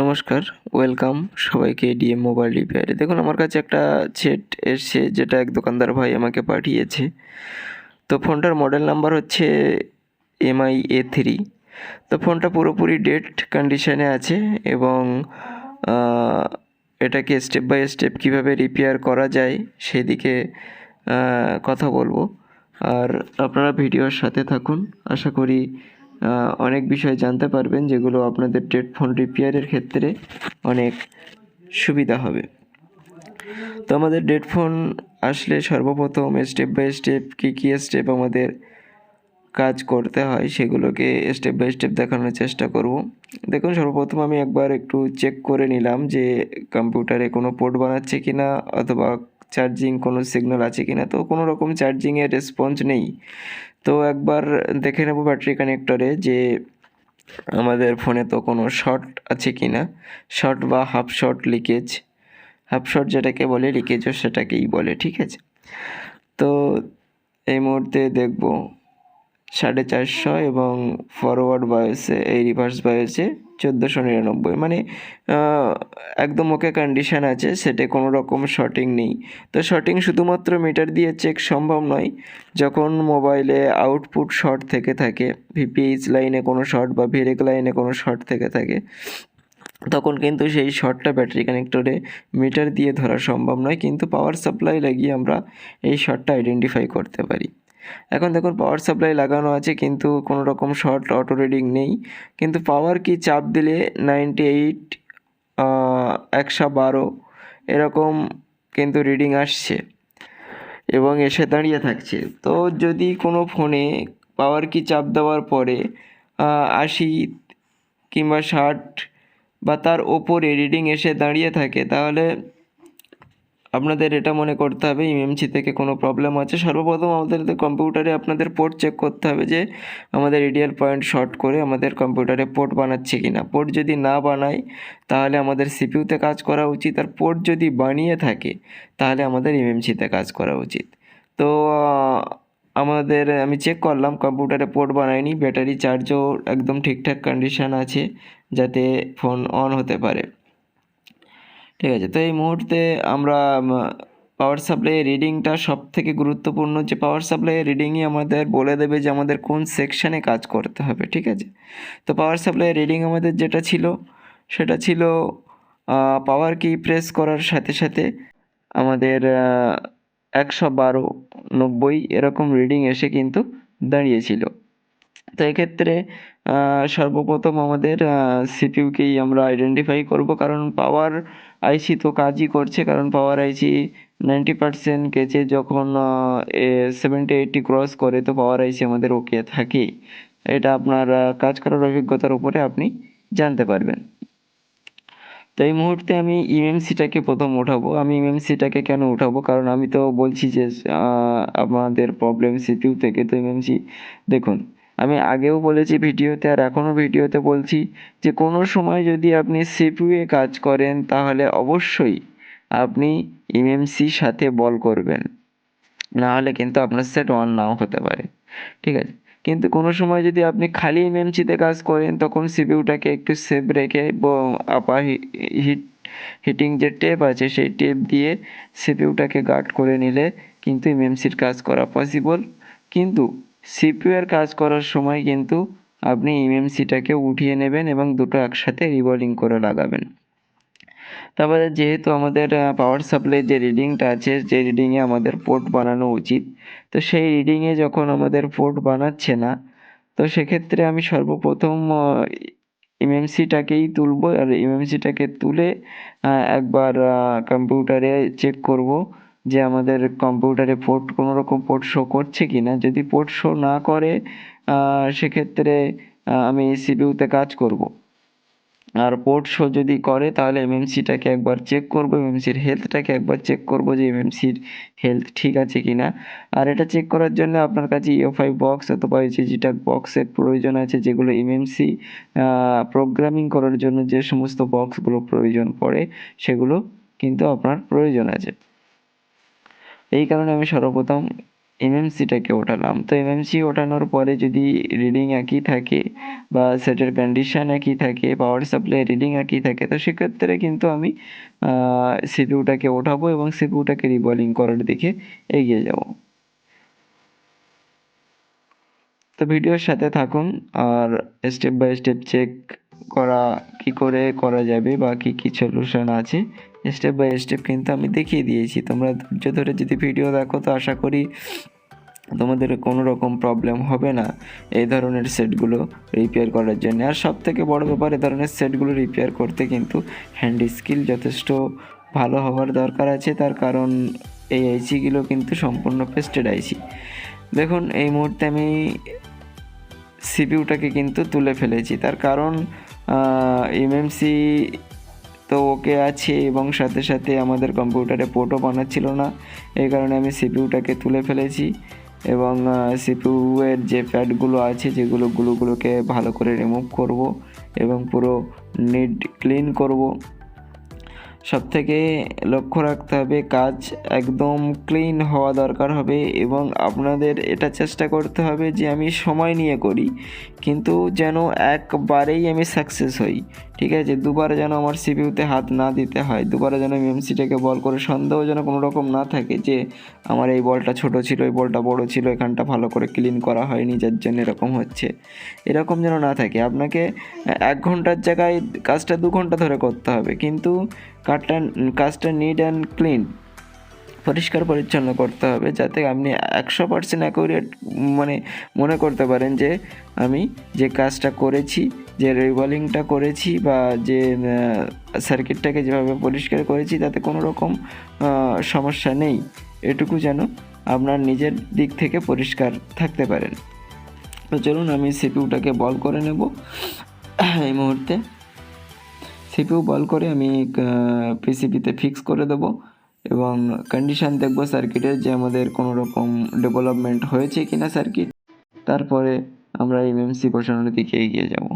নমস্কার, ওয়েলকাম সবাইকে DM mobile রিপেয়ারে। দেখুন আমার কাছে একটা সেট এসছে যেটা এক দোকানদার ভাই আমাকে পাঠিয়েছে। তো ফোনটার মডেল নাম্বার হচ্ছে MI A3। তো ফোনটা পুরোপুরি ডেড কন্ডিশনে আছে এবং এটাকে স্টেপ বাই স্টেপ কীভাবে রিপেয়ার করা যায় সেদিকে কথা বলবো। আর আপনারা ভিডিওর সাথে থাকুন, আশা করি অনেক বিষয় জানতে পারবেন যেগুলো আপনাদের ডেড ফোন রিপেয়ারের ক্ষেত্রে অনেক সুবিধা হবে। তো আমাদের ডেড ফোন আসলে সর্বপ্রথম স্টেপ বাই স্টেপ কী স্টেপ আমাদের কাজ করতে হয় সেগুলোকে স্টেপ বাই স্টেপ দেখানোর চেষ্টা করব। দেখুন সর্বপ্রথম আমি একবার একটু চেক করে নিলাম যে কম্পিউটারে কোনো পোর্ট বানাচ্ছে কি না, অথবা চার্জিং কোনো সিগন্যাল আছে কি না। তো কোনো রকম চার্জিংয়ের রেসপন্স নেই। তো একবার দেখে নেব ব্যাটারি কানেক্টরে যে আমাদের ফোনে তো কোনো শর্ট আছে কি না, শর্ট বা half short leakage, half short যেটাকে বলে লিকেজও সেটাকেই বলে, ঠিক আছে। তো এই মুহূর্তে দেখব 450 এবং ফরওয়ার্ড বায়োসে এই রিভার্স বায়োসে 1499, মানে একদম ওকে কন্ডিশান আছে, সেটে কোনো রকম শর্টিং নেই। তো শর্টিং শুধুমাত্র মিটার দিয়ে চেক সম্ভব নয়। যখন মোবাইলে আউটপুট শর্ট থেকে থাকে, ভিপিএইচ লাইনে কোনো শর্ট বা ভিরেক লাইনে কোনো শর্ট থেকে থাকে, তখন কিন্তু সেই শর্টটা ব্যাটারি কানেক্টরে মিটার দিয়ে ধরা সম্ভব নয়, কিন্তু পাওয়ার সাপ্লাই লাগিয়ে আমরা এই শর্টটা আইডেন্টিফাই করতে পারি। এখন দেখুন পাওয়ার সাপ্লাই লাগানো আছে কিন্তু কোনো রকম শর্ট অটো রিডিং নেই, কিন্তু পাওয়ার কি চাপ দিলে 98 112 এরকম কিন্তু রিডিং আসছে এবং এসে দাঁড়িয়ে থাকছে। তো যদি কোনো ফোনে পাওয়ার কি চাপ দেওয়ার পরে 80 কিংবা 60 বা তার ওপরে রিডিং এসে দাঁড়িয়ে থাকে, তাহলে আপনাদের এটা মনে করতে হবে ইএমসি থেকে কোনো প্রবলেম আছে। সর্বপ্রথম আমাদের কম্পিউটারে আপনাদের পোর্ট চেক করতে হবে যে আমাদের রিডিয়াল পয়েন্ট শর্ট করে আমাদের কম্পিউটারে পোর্ট বানাচ্ছে কি না। পোর্ট যদি না বানায় তাহলে আমাদের সিপিইউতে কাজ করা উচিত, আর পোর্ট যদি বানিয়ে থাকে তাহলে আমাদের ইএমসিতে কাজ করা উচিত। তো আমি চেক করলাম কম্পিউটারে পোর্ট বানায়নি, ব্যাটারি চার্জও একদম ঠিকঠাক কন্ডিশান আছে যাতে ফোন অন হতে পারে, ঠিক আছে। তো এই মুহূর্তে আমরা পাওয়ার সাপ্লাইয়ের রিডিংটা সবথেকে গুরুত্বপূর্ণ, যে পাওয়ার সাপ্লাইয়ের রিডিংই আমাদের বলে দেবে যে আমাদের কোন সেকশানে কাজ করতে হবে, ঠিক আছে। তো পাওয়ার সাপ্লাইয়ের রিডিং আমাদের যেটা ছিল সেটা ছিল পাওয়ার কি প্রেস করার সাথে সাথে আমাদের 112, 90 এরকম রিডিং এসে কিন্তু দাঁড়িয়েছিল। তো এক্ষেত্রে সর্বপ্রথম আমাদের সিপিইউকেই আমরা আইডেন্টিফাই করব, কারণ পাওয়ার আইসি তো কাজই করছে, কারণ পাওয়ার আইসি 90% কেচে যখন 70-80 ক্রস করে তো পাওয়ার আইসি আমাদের ওকে থাকেই। এটা আপনার কাজ করার অভিজ্ঞতার উপরে আপনি জানতে পারবেন। তো এই মুহূর্তে আমি ইএমসিটাকে প্রথম উঠাবো। আমি ইএমসিটাকে কেন উঠাবো, কারণ আমি তো বলছি যে আমাদের প্রবলেম সিপিইউ থেকে। তো ইএমসি দেখুন, আমি আগেও বলেছি ভিডিওতে আর এখনও ভিডিওতে বলছি যে কোনো সময় যদি আপনি সিপিইউয়ে কাজ করেন তাহলে অবশ্যই আপনি ইএমসির সাথে বল করবেন, নাহলে কিন্তু আপনার সেট অন নাও হতে পারে, ঠিক আছে। কিন্তু কোনো সময় যদি আপনি খালি এমএমসিতে কাজ করেন তখন সিপিইউটাকে একটু সেফ রেখে আপার হিটিং যে টেপ আছে সেই টেপ দিয়ে সিপিইউটাকে গার্ড করে নিলে কিন্তু এমএমসির কাজ করা পসিবল। কিন্তু সিপিইউ এর কাজ করার সময় কিন্তু আপনি এমএমসিটাকে উঠিয়ে নেবেন এবং দুটো একসাথে রিবোলিং করে লাগাবেন। তারপরে যেহেতু আমাদের পাওয়ার সাপ্লাই যে রিডিংটা আছে, যে রিডিংয়ে আমাদের পোর্ট বানানো উচিত, তো সেই রিডিংয়ে যখন আমাদের পোর্ট বানাচ্ছে না, তো সেক্ষেত্রে আমি সর্বপ্রথম এমএমসিটাকেই তুলবো, আর এমএমসিটাকে তুলে একবার কম্পিউটারে চেক করব যে আমাদের কম্পিউটারে পোর্ট কোনো রকম পোর্ট শো করছে কি না। যদি পোর্ট শো না করে সেক্ষেত্রে আমি সিপিইউতে কাজ করব। আর পোর্ট শো যদি করে তাহলে এমএমসিটাকে একবার চেক করবো, এমএমসির হেলথটাকে একবার চেক করবো যে এমএমসির হেলথ ঠিক আছে কি না। আর এটা চেক করার জন্য আপনার কাছে ইও5 বক্স অথবা এইচজিটাক বক্সের প্রয়োজন আছে, যেগুলো এমএমসি প্রোগ্রামিং করার জন্য যে সমস্ত বক্সগুলো প্রয়োজন পড়ে সেগুলো কিন্তু আপনার প্রয়োজন আছে। এই কারণে আমি সর্বপ্রথম এমএমসিটাকে ওঠালাম। তো এমএমসি ওঠানোর পরে যদি রিডিং একই থাকে বা সেটের কন্ডিশন একই থাকে, পাওয়ার সাপ্লাই রিডিং একই থাকে, তো সেক্ষেত্রে কিন্তু আমি সিপিইউটাকে ওঠাবো এবং সিপিইউটাকে রিবলিং করার দিকে এগিয়ে যাব। তো ভিডিওর সাথে থাকুন আর স্টেপ বাই স্টেপ চেক কি করে করা যাবে বা কি সলিউশন আছে স্টেপ বাই স্টেপ কিন্তু আমি দেখিয়ে দিয়েছি। তোমরা ধৈর্য ধরে যদি ভিডিও দেখো তো আশা করি তোমাদের কোনো রকম প্রবলেম হবে না এই ধরনের সেটগুলো রিপেয়ার করার জন্য। আর সবথেকে বড় ব্যাপার, এই ধরনের সেটগুলো রিপেয়ার করতে কিন্তু হ্যান্ড স্কিল যথেষ্ট ভালো হওয়ার দরকার আছে। তার কারণ এই আইসিগুলো কিন্তু সম্পূর্ণ পেস্টেড আইসি। দেখুন এই মুহূর্তে আমি সিপিইউটাকে কিন্তু তুলে ফেলেছি, তার কারণ এমএমসি তো ওকে আছে এবং সাথে সাথে আমাদের কম্পিউটারে পোর্টও বানাচ্ছিল না, এই কারণে আমি সিপিইউটাকে তুলে ফেলেছি এবং সিপিইউ এর যে প্যাডগুলো আছে যেগুলোকে ভালো করে রিমুভ করব এবং পুরো নিট ক্লিন করব। সবথেকে লক্ষ্য রাখতে হবে কাজ একদম ক্লিন হওয়া দরকার হবে এবং আপনাদের এটা চেষ্টা করতে হবে যে আমি সময় নিয়ে করি কিন্তু যেন একবারেই আমি সাকসেস হই। ঠিক আছে, দুবারে যেন আমার সিপিইউতে হাত না দিতে হয়, দুবারে যেন এমএমসিটাকে বল করে সন্দেহ যেন কোনো রকম না থাকে যে আমার এই বলটা ছোট ছিল, এই বলটা বড় ছিল, এখানটা ভালো করে ক্লিন করা হয়নি যার জন্য এরকম হচ্ছে, এরকম যেন না থাকে। আপনাকে 1 ঘন্টার জায়গায় কাজটা 2 ঘন্টা ধরে করতে হবে, কিন্তু কাজটা নিট অ্যান্ড ক্লিন পরিষ্কার পরিচ্ছন্ন করতে হবে যাতে আপনি 100% অ্যাকুরেট মানে মনে করতে পারেন যে আমি যে কাজটা করেছি, যে রিবলিংটা করেছি বা যে সার্কিটটাকে যেভাবে পরিষ্কার করেছি তাতে কোনো রকম সমস্যা নেই, এটুকু যেন আপনার নিজের দিক থেকে পরিষ্কার থাকতে পারেন। তো চলুন আমি সিপিইউটাকে বল করে নেব। এই মুহূর্তে সিপিইউ বল করে আমি পিসিবিতে ফিক্স করে দেবো এবং কন্ডিশান দেখব সার্কিটের যে আমাদের কোনো রকম ডেভেলপমেন্ট হয়েছে কিনা সার্কিট, তারপরে আমরা এমএমসি বসানোর দিকে এগিয়ে যাব।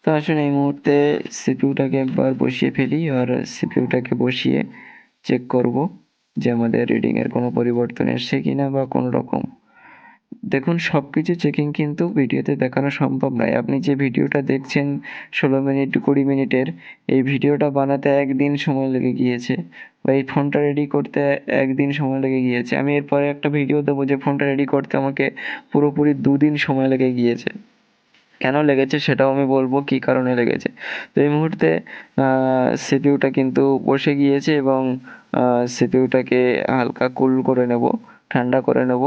তো আসলে এই মুহূর্তে সিপিইউটাকে একবার বসিয়ে ফেলি আর সিপিইউটাকে বসিয়ে চেক করব যে আমাদের রিডিংয়ের কোনো পরিবর্তন এসছে কিনা বা কোনো রকম। দেখুন সব কিছু চেকিং কিন্তু ভিডিওতে দেখানো সম্ভব নয়। আপনি যে ভিডিওটা দেখছেন 16 মিনিট 20 মিনিটের, এই ভিডিওটা বানাতে 1 দিন সময় লেগে গিয়েছে বা এই ফোনটা রেডি করতে 1 দিন সময় লেগে গিয়েছে। আমি এরপরে একটা ভিডিও দেবো যে ফোনটা রেডি করতে আমাকে পুরোপুরি 2 দিন সময় লেগে গিয়েছে। কেন লেগেছে সেটাও আমি বলবো, কী কারণে লেগেছে। তো এই মুহূর্তে সিপিইউটা কিন্তু বসে গিয়েছে এবং সিপিইউটাকে হালকা কুল করে নেব, ঠান্ডা করে নেব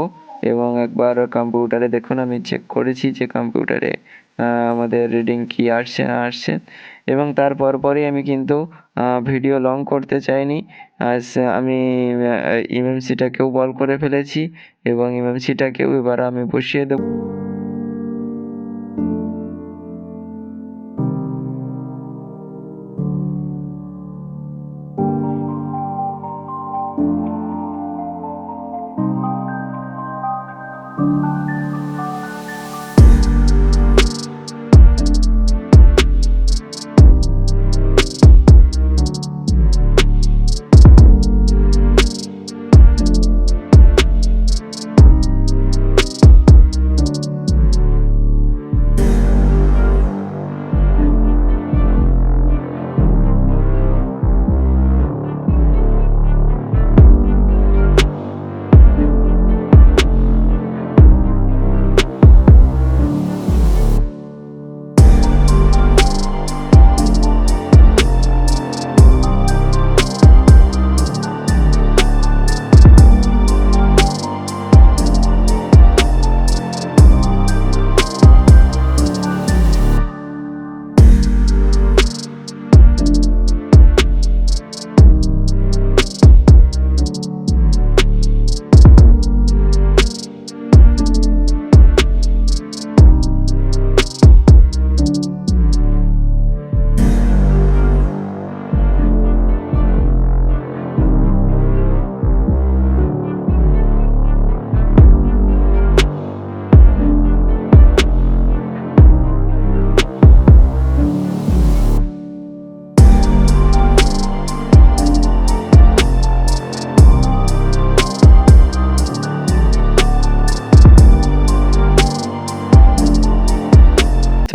এবং একবার কম্পিউটারে দেখুন আমি চেক করেছি যে কম্পিউটারে আমাদের রিডিং কি আসছে না আসছে এবং তার পরপরই আমি কিন্তু ভিডিও লং করতে চাইনি। আমি এমএমসিটাকেও বল করে ফেলেছি এবং এমএমসিটাকেও এবার আমি বসিয়ে দেবো।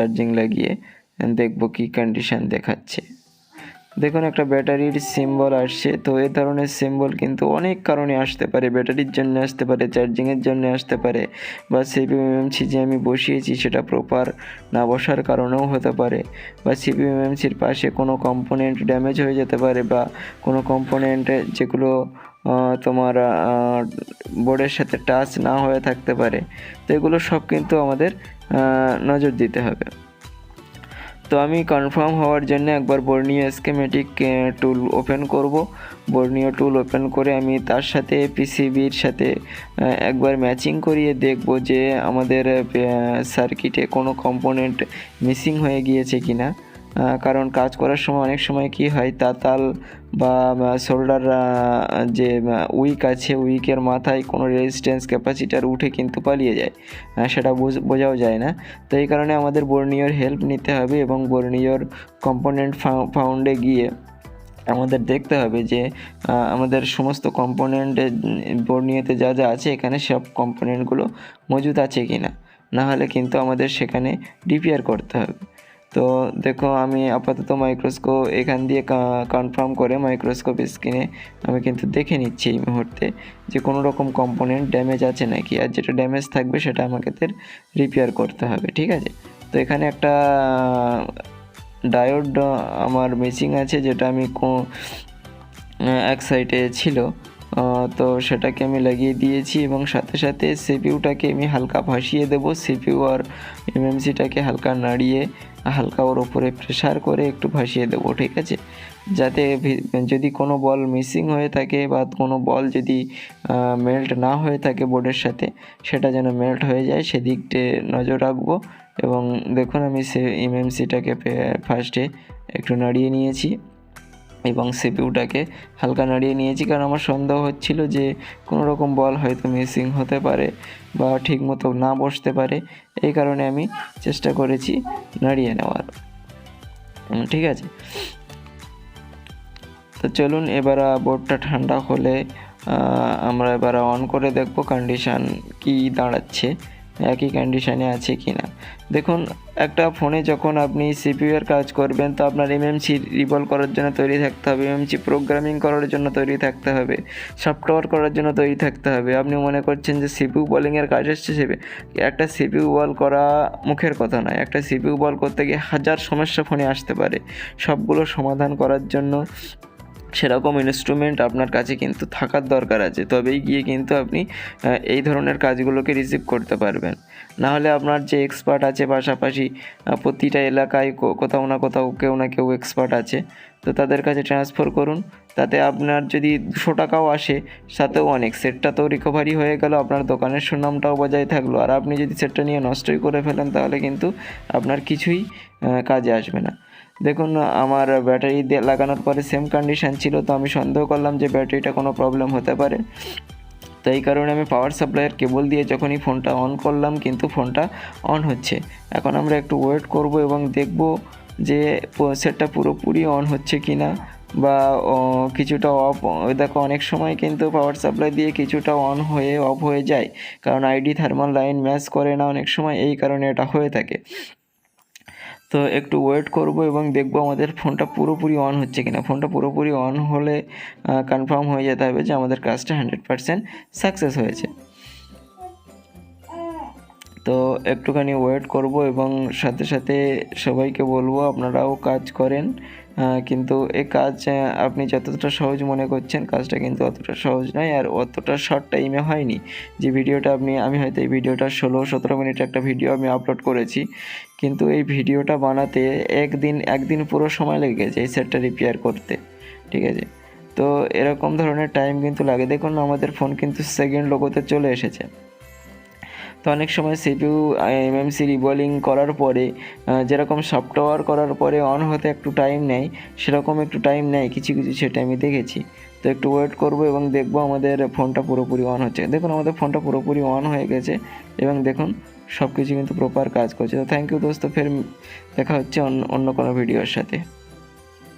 চার্জিং লাগিয়ে দেখব কি কন্ডিশন দেখাচ্ছে। দেখুন একটা ব্যাটারির সিম্বল আসছে। তো এই ধরনের সিম্বল কিন্তু অনেক কারণে আসতে পারে, ব্যাটারির জন্য আসতে পারে, চার্জিংয়ের জন্য আসতে পারে, বা সিপিইউ এমএমসি যে আমি বসিয়েছি সেটা প্রপার না বসার কারণেও হতে পারে, বা সিপিইউ এমএমসির পাশে কোনো কম্পোনেন্ট ড্যামেজ হয়ে যেতে পারে, বা কোনো কম্পোনেন্ট যেগুলো তোমার বোর্ডের সাথে টাচ না হয়ে থাকতে পারে। তো এগুলো সব কিন্তু আমাদের নজর দিতে হবে। তো আমি কনফার্ম হওয়ার জন্য একবার বর্নিও স্কিমেটিক টুল ওপেন করব। বর্নিও টুল ওপেন করে আমি তার সাথে পিসিবির সাথে একবার ম্যাচিং করিয়ে দেখব যে আমাদের সার্কিটে কোনো কম্পোনেন্ট মিসিং হয়ে গিয়েছে কিনা। কারণ কাজ করার সময় অনেক সময় কি হয়, তাতাল বা শোল্ডার যে উইক আছে, উইকের মাথায় কোনো রেজিস্ট্যান্স ক্যাপাসিটার উঠে কিন্তু পালিয়ে যায়, সেটা বোঝাও যায় না। তো এই কারণে আমাদের বর্নিওর হেল্প নিতে হবে এবং বর্নিওর কম্পোনেন্ট ফাউন্ডে গিয়ে আমাদের দেখতে হবে যে আমাদের সমস্ত কম্পোনেন্টে বর্নিওতে যা যা আছে এখানে সব কম্পোনেন্টগুলো মজুদ আছে কি না, নাহলে কিন্তু আমাদের সেখানে রিপেয়ার করতে হবে। তো দেখো আমি আপাতত মাইক্রোস্কোপ এখান দিয়ে কনফার্ম করে মাইক্রোস্কোপ স্ক্রিনে আমি কিন্তু দেখে নিচ্ছি এই মুহূর্তে যে কোনো রকম কম্পোনেন্ট ড্যামেজ আছে নাকি, আর যেটা ড্যামেজ থাকবে সেটা আমাকে রিপেয়ার করতে হবে। ঠিক আছে, তো এখানে একটা ডায়োড আমার মিসিং আছে, যেটা আমি এক সাইডে ছিল, তো সেটাকে আমি লাগিয়ে দিয়েছি এবং সাথে সাথে সিপিইউটাকে আমি হালকা ভাসিয়ে দেবো। সিপিইউ আর এমএমসিটাকে হালকা নাড়িয়ে হালকা ওর ওপরে প্রেসার করে একটু ভাসিয়ে দেবো। ঠিক আছে, যাতে যদি কোনো বল মিসিং হয়ে থাকে বা কোনো বল যদি মেল্ট না হয়ে থাকে বোর্ডের সাথে, সেটা যেন মেল্ট হয়ে যায় সেদিকটা নজর রাখবো। এবং দেখুন আমি এমএমসিটাকে ফার্স্টে একটু নাড়িয়ে নিয়েছি এবং সিপিইউটাকে হালকা নাড়িয়ে নিয়েছি, কারণ আমার সন্দেহ হচ্ছিল যে কোনো রকম বল হয়তো মিসিং হতে পারে বা ঠিকমতো না বসতে পারে। এই কারণে আমি চেষ্টা করেছি নাড়িয়ে নেওয়ার। ঠিক আছে, তো চলুন এবার বোর্ডটা ঠান্ডা হলে আমরা এবার অন করে দেখব কন্ডিশান কি দাঁড়াচ্ছে, একই কন্ডিশানে আছে কি না। দেখুন একটা ফোনে যখন আপনি সিপিইউ এর কাজ করবেন তো আপনার এমএমসি রিভলভ করার জন্য তৈরি থাকতে হবে, এমএমসি প্রোগ্রামিং করার জন্য তৈরি থাকতে হবে, সফটওয়্যার করার জন্য তৈরি থাকতে হবে। আপনি মনে করছেন যে সিপিইউ বলিংয়ের কাজ এসছে, একটা সিপিইউ বল করা মুখের কথা নয়। একটা সিপিইউ বল করতে গিয়ে হাজার সমস্যা ফোনে আসতে পারে, সবগুলো সমাধান করার জন্য সেরকম ইনস্ট্রুমেন্ট আপনার কাছে কিন্তু থাকার দরকার আছে, তবেই গিয়ে কিন্তু আপনি এই ধরনের কাজগুলোকে রিসিভ করতে পারবেন। নাহলে আপনার যে এক্সপার্ট আছে পাশাপাশি প্রতিটা এলাকায় কোথাও না কোথাও কেউ না কেউ এক্সপার্ট আছে, তো তাদের কাছে ট্রান্সফার করুন। তাতে আপনার যদি 200 টাকাও আসে তাতেও অনেক, সেটটা তো রিকভারি হয়ে গেল, আপনার দোকানের সুনামটাও বজায় থাকলো। আর আপনি যদি সেটটা নিয়ে নষ্টই করে ফেলেন তাহলে কিন্তু আপনার কিছুই কাজে আসবে না। দেখুন আমার ব্যাটারি লাগানোর পরে সেম কন্ডিশান ছিল, তো আমি সন্দেহ করলাম যে ব্যাটারিটা কোনো প্রবলেম হতে পারে। তো এই কারণে আমি পাওয়ার সাপ্লাইয়ের কেবল দিয়ে যখনই ফোনটা অন করলাম কিন্তু ফোনটা অন হচ্ছে। এখন আমরা একটু ওয়েট করব এবং দেখব যে সেটটা পুরোপুরি অন হচ্ছে কি না, বা কিছুটা অফ। দেখো অনেক সময় কিন্তু পাওয়ার সাপ্লাই দিয়ে কিছুটা অন হয়ে অফ হয়ে যায়, কারণ আইডি থার্মাল লাইন ম্যাচ করে না অনেক সময়, এই কারণে এটা হয়ে থাকে। তো একটু ওয়েট করব এবং দেখব আমাদের ফোনটা পুরোপুরি অন হচ্ছে কিনা। ফোনটা পুরোপুরি অন হলে কনফার্ম হয়ে যেতে হবে যে আমাদের কাজটা 100% সাকসেস হয়েছে। তো একটুখানি ওয়েট করব এবং সাথে সাথে সবাইকে বলবো আপনারাও কাজ করেন, কিন্তু এই কাজ আপনি যতটা সহজ মনে করছেন কাজটা কিন্তু অতটা সহজ নয়, আর অতটা শর্ট টাইমে হয়নি। যে ভিডিওটা আমি হয়তো এই ভিডিওটা 16-17 মিনিটের একটা ভিডিও আমি আপলোড করেছি, কিন্তু এই ভিডিওটা বানাতে একদিন পুরো সময় লেগে গেছে এই সেটটা রিপেয়ার করতে। ঠিক আছে, তো এরকম ধরনের টাইম কিন্তু লাগে। দেখুন আমাদের ফোন কিন্তু সেকেন্ড লোগোতে চলে এসেছে। তো অনেক সময় সিপিইউ এমএমসি রিবলিং করার পরে যেরকম সফটওয়্যার করার পরে অন হতে একটু টাইম নেয়, সেরকম একটু টাইম নেয় কিছু সেটা আমি দেখেছি। তো একটু ওয়েট করব এবং দেখব আমাদের ফোনটা পুরোপুরি অন হচ্ছে। দেখুন আমাদের ফোনটা পুরোপুরি অন হয়ে গেছে এবং দেখুন সব কিছু কিন্তু প্রপার কাজ করছে। তো থ্যাংক ইউ দোস্ত, ফের দেখা হচ্ছে অন্য কোনো ভিডিওর সাথে।